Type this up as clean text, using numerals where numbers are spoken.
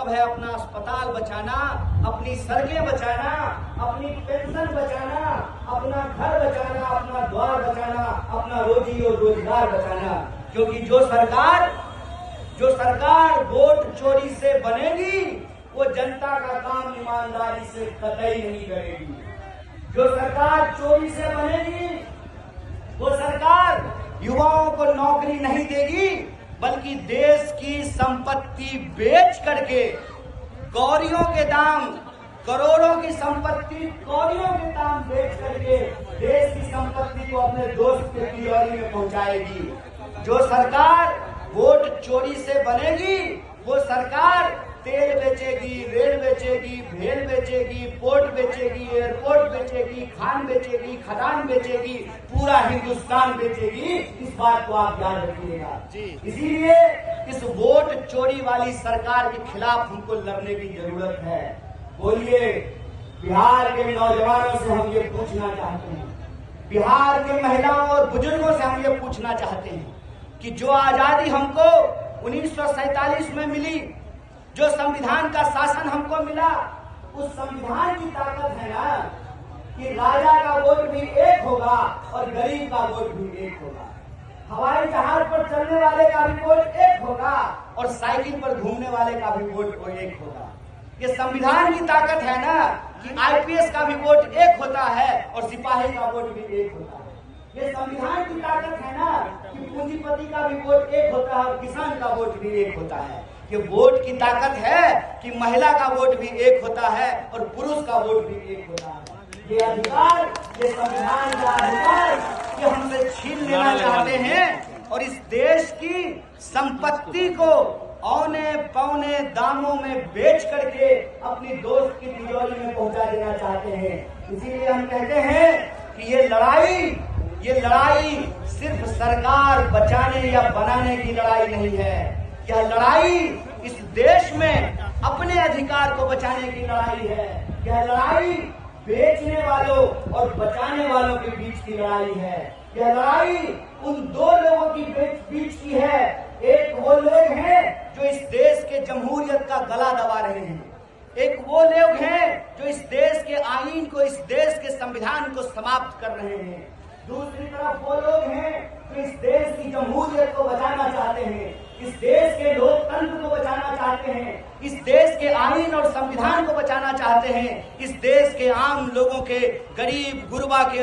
मतलब है अपना अस्पताल बचाना, अपनी सड़कें बचाना, अपनी पेंशन बचाना, अपना घर बचाना, अपना द्वार बचाना, अपना रोजी और रोजगार बचाना। क्योंकि जो सरकार वोट चोरी से बनेगी वो जनता का काम ईमानदारी से कतई नहीं करेगी। जो सरकार चोरी से बनेगी वो सरकार युवाओं को नौकरी नहीं देगी, बल्कि देश की संपत्ति बेच करके कौड़ियों के दाम, करोड़ों की संपत्ति कौड़ियों के दाम बेच करके देश की संपत्ति को अपने दोस्त के तिजोरी में पहुंचाएगी। जो सरकार वोट चोरी से बनेगी वो सरकार तेल बेचेगी, रेल बेचेगी, भेल बेचेगी, पोर्ट बेचेगी, एयरपोर्ट बेचेगी, खान बेचेगी, खदान बेचेगी, पूरा हिंदुस्तान बेचेगी। इस बात को आप याद रखिएगा। इसीलिए इस वोट चोरी वाली सरकार के खिलाफ हमको लड़ने की जरूरत है। बोलिए, बिहार के नौजवानों से हम ये पूछना चाहते हैं, बिहार के महिलाओं और बुजुर्गों से हम ये पूछना चाहते हैं कि जो आजादी हमको 1947 में मिली, जो संविधान का शासन हमको मिला, उस संविधान की ताकत है ना कि राजा का वोट भी एक होगा और गरीब का वोट भी एक होगा, हवाई जहाज पर चलने वाले का भी वोट एक होगा और साइकिल पर घूमने वाले का भी वोट एक होगा। ये संविधान की ताकत है ना कि आईपीएस का भी वोट एक होता है और सिपाही का वोट भी एक होता है। ये संविधान की ताकत है ना कि पूंजीपति का भी वोट एक होता है और किसान का वोट भी एक होता है। ये वोट की ताकत है कि महिला का वोट भी एक होता है और पुरुष का वोट भी एक होता है। ये अधिकार, ये संविधान का अधिकार ये हमसे छीन लेना चाहते हैं और इस देश की संपत्ति को औने पौने दामों में बेच करके अपनी दोस्त की तिजोरी में पहुंचा देना चाहते हैं। इसीलिए हम कहते हैं कि ये लड़ाई सिर्फ सरकार बचाने या बनाने की लड़ाई नहीं है। यह लड़ाई इस देश में अपने अधिकार को बचाने की लड़ाई है। यह लड़ाई बेचने वालों और बचाने वालों के बीच की लड़ाई है। यह लड़ाई उन दो लोगों की बीच की है। एक वो लोग हैं जो इस देश के जमहूरियत का गला दबा रहे हैं, एक वो लोग हैं जो इस देश के आईन को, इस देश के संविधान को समाप्त कर रहे हैं। दूसरी तरफ वो लोग हैं जो इस देश की जमहूरियत को बचाना चाहते हैं, इस देश के लोकतंत्र को बचाना चाहते हैं, इस देश के आईन और संविधान को बचाना चाहते हैं, इस देश के आम लोगों के, गरीब गुरबा के